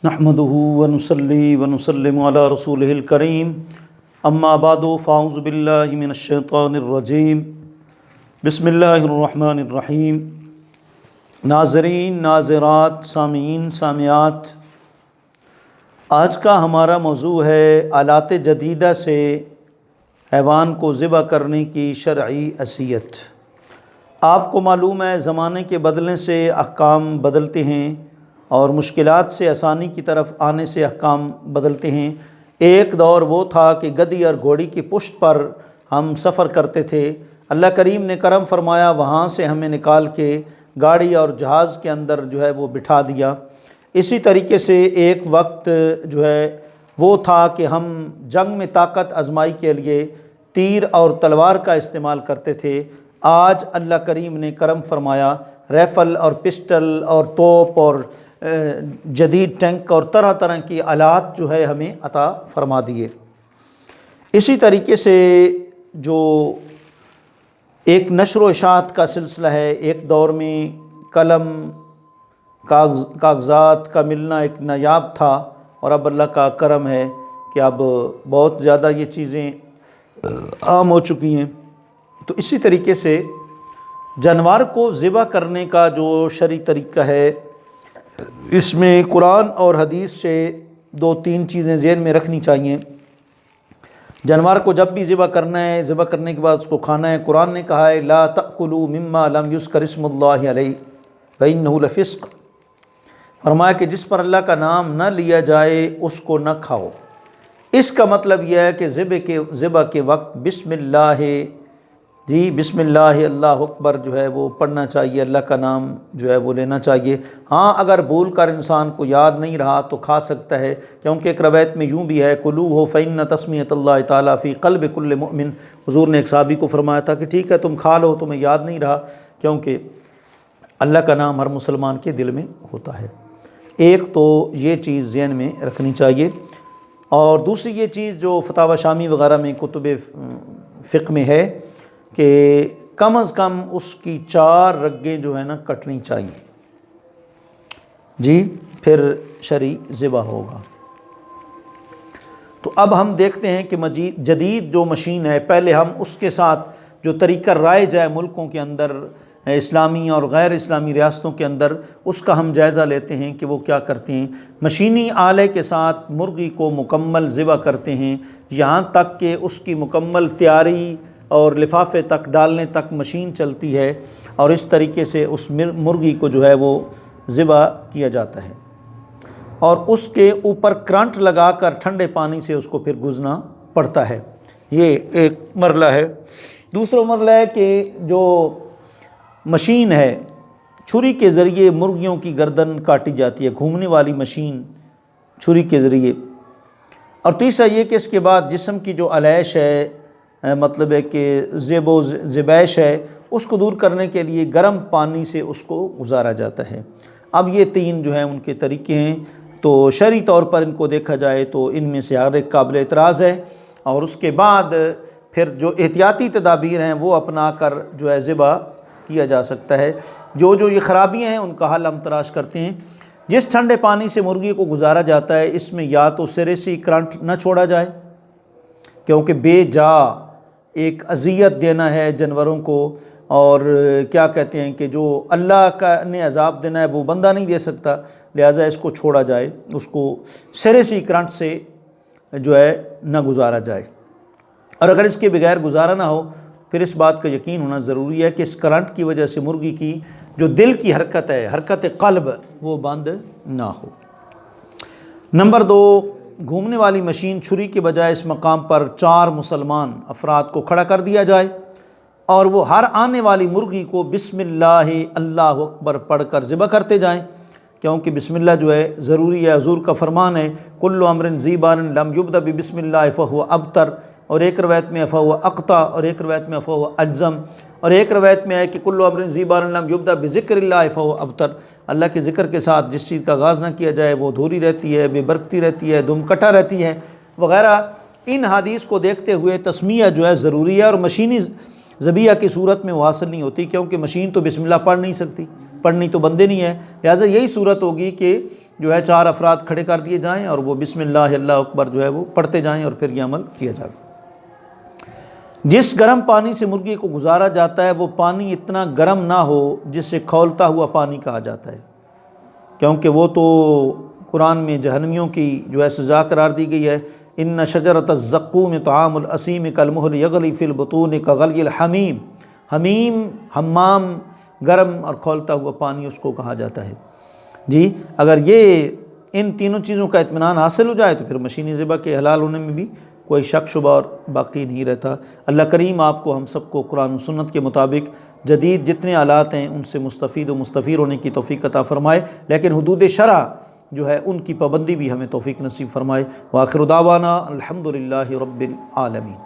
نحمده ونصلي ونسلم على رسوله الكريم اما بعد فاعوذ باللہ من الشیطان الرجیم بسم اللہ الرحمن الرحیم۔ ناظرین، ناظرات، سامعین، سامعات، آج کا ہمارا موضوع ہے آلات جدیدہ سے حیوان کو ذبح کرنے کی شرعی حیثیت۔ آپ کو معلوم ہے زمانے کے بدلنے سے احکام بدلتے ہیں اور مشکلات سے آسانی کی طرف آنے سے احکام بدلتے ہیں۔ ایک دور وہ تھا کہ گدی اور گھوڑی کی پشت پر ہم سفر کرتے تھے۔ اللہ کریم نے کرم فرمایا، وہاں سے ہمیں نکال کے گاڑی اور جہاز کے اندر وہ بٹھا دیا۔ اسی طریقے سے ایک وقت وہ تھا کہ ہم جنگ میں طاقت آزمائی کے لیے تیر اور تلوار کا استعمال کرتے تھے۔ آج اللہ کریم نے کرم فرمایا، ریفل اور پسٹل اور توپ اور جدید ٹینک اور طرح طرح کی آلات ہمیں عطا فرما دیے۔ اسی طریقے سے جو ایک نشر و اشاعت کا سلسلہ ہے، ایک دور میں قلم کاغذات کا ملنا ایک نایاب تھا، اور اب اللہ کا کرم ہے کہ اب بہت زیادہ یہ چیزیں عام ہو چکی ہیں۔ تو اسی طریقے سے جانور کو ذبح کرنے کا جو شرعی طریقہ ہے، اس میں قرآن اور حدیث سے دو تین چیزیں ذہن میں رکھنی چاہیے۔ جانور کو جب بھی ذبح کرنا ہے، ذبح کرنے کے بعد اس کو کھانا ہے۔ قرآن نے کہا ہے لا تأکلوا مما لم یذکر اسم اللہ علیہ وإنہ لفسق، فرمایا کہ جس پر اللہ کا نام نہ لیا جائے اس کو نہ کھاؤ۔ اس کا مطلب یہ ہے کہ ذبح کے وقت بسم اللہ بسم اللہ اللہ اکبر وہ پڑھنا چاہیے، اللہ کا نام وہ لینا چاہیے۔ ہاں، اگر بھول کر انسان کو یاد نہیں رہا تو کھا سکتا ہے، کیونکہ ایک روایت میں یوں بھی ہے کلوہ فإن تسمیۃ اللہ تعالیٰ فی قلب کل مؤمن۔ حضور نے ایک صحابی کو فرمایا تھا کہ ٹھیک ہے تم کھا لو، تمہیں یاد نہیں رہا، کیونکہ اللہ کا نام ہر مسلمان کے دل میں ہوتا ہے۔ ایک تو یہ چیز ذہن میں رکھنی چاہیے، اور دوسری یہ چیز جو فتاوی شامی وغیرہ میں کتب فقہ میں ہے کہ کم از کم اس کی 4 رگیں کٹنی چاہیے، پھر شرعی ذبح ہوگا۔ تو اب ہم دیکھتے ہیں کہ جدید جو مشین ہے، پہلے ہم اس کے ساتھ جو طریقہ رائج ہے ملکوں کے اندر، اسلامی اور غیر اسلامی ریاستوں کے اندر، اس کا ہم جائزہ لیتے ہیں کہ وہ کیا کرتے ہیں۔ مشینی آلے کے ساتھ مرغی کو مکمل ذبح کرتے ہیں، یہاں تک کہ اس کی مکمل تیاری اور لفافے تک ڈالنے تک مشین چلتی ہے، اور اس طریقے سے اس مرغی کو وہ ذبح کیا جاتا ہے، اور اس کے اوپر کرنٹ لگا کر ٹھنڈے پانی سے اس کو پھر گوزنا پڑتا ہے۔ یہ ایک مرحلہ ہے۔ دوسرا مرحلہ ہے کہ جو مشین ہے، چھری کے ذریعے مرغیوں کی گردن کاٹی جاتی ہے، گھومنے والی مشین چھری کے ذریعے۔ اور تیسرا یہ کہ اس کے بعد جسم کی جو علیش ہے، مطلب ہے کہ زیب و زبیش ہے، اس کو دور کرنے کے لیے گرم پانی سے اس کو گزارا جاتا ہے۔ اب یہ 3 ان کے طریقے ہیں۔ تو شرعی طور پر ان کو دیکھا جائے تو ان میں سے ہر ایک قابل اعتراض ہے، اور اس کے بعد پھر جو احتیاطی تدابیر ہیں وہ اپنا کر ذبح کیا جا سکتا ہے۔ جو یہ خرابیاں ہیں ان کا حل ہم تلاش کرتے ہیں۔ جس ٹھنڈے پانی سے مرغی کو گزارا جاتا ہے، اس میں یا تو سرے سے کرنٹ نہ چھوڑا جائے، کیونکہ بے جا ایک اذیت دینا ہے جانوروں کو، اور کیا کہتے ہیں کہ جو اللہ کا نے عذاب دینا ہے وہ بندہ نہیں دے سکتا، لہٰذا اس کو چھوڑا جائے، اس کو سرے سے کرنٹ سے نہ گزارا جائے۔ اور اگر اس کے بغیر گزارا نہ ہو، پھر اس بات کا یقین ہونا ضروری ہے کہ اس کرنٹ کی وجہ سے مرغی کی جو دل کی حرکت ہے، حرکت قلب، وہ بند نہ ہو۔ نمبر 2، گھومنے والی مشین چھری کے بجائے اس مقام پر 4 مسلمان افراد کو کھڑا کر دیا جائے، اور وہ ہر آنے والی مرغی کو بسم اللہ اللہ اکبر پڑھ کر ذبح کرتے جائیں، کیونکہ بسم اللہ ضروری ہے۔ حضور کا فرمان ہے کل امر ذی بال لم یبدأ بسم اللہ فہو ابتر، اور ایک روایت میں فہو اقطع، اور ایک روایت میں فہو اجزم، اور ایک روایت میں ہے کہ کل امر ذی بال لم یبدأ بذکر اللہ فہو ابتر، اللہ کے ذکر کے ساتھ جس چیز کا آغاز نہ کیا جائے وہ دھوری رہتی ہے، بے برکتی رہتی ہے، دم کٹا رہتی ہے وغیرہ۔ ان حدیث کو دیکھتے ہوئے تسمیہ ضروری ہے، اور مشینی ذبیحہ کی صورت میں وہ حاصل نہیں ہوتی، کیونکہ مشین تو بسم اللہ پڑھ نہیں سکتی، پڑھنی تو بندے نہیں ہے، لہٰذا یہی صورت ہوگی کہ جو ہے 4 افراد کھڑے کر دیے جائیں اور وہ بسم اللہ اللہ اکبر جو ہے وہ پڑھتے جائیں اور پھر یہ عمل کیا جائے۔ جس گرم پانی سے مرغی کو گزارا جاتا ہے وہ پانی اتنا گرم نہ ہو جسے کھولتا ہوا پانی کہا جاتا ہے، کیونکہ وہ تو قرآن میں جہنمیوں کی جو ہے سزا قرار دی گئی ہے۔ ان شجرۃ الزقوم طعام الاسیم کالمہل یغلی فی البطون کغلی الحمیم، حمیم حمام گرم اور کھولتا ہوا پانی اس کو کہا جاتا ہے۔ جی اگر یہ ان تینوں چیزوں کا اطمینان حاصل ہو جائے تو پھر مشینی ذبح کے حلال ہونے میں بھی کوئی شک شبہ اور باقی نہیں رہتا۔ اللہ کریم آپ کو ہم سب کو قرآن و سنت کے مطابق جدید جتنے آلات ہیں ان سے مستفید و مستفیر ہونے کی توفیق عطا فرمائے، لیکن حدود شرع جو ہے ان کی پابندی بھی ہمیں توفیق نصیب فرمائے۔ وآخر دعوانا الحمدللہ رب العالمین۔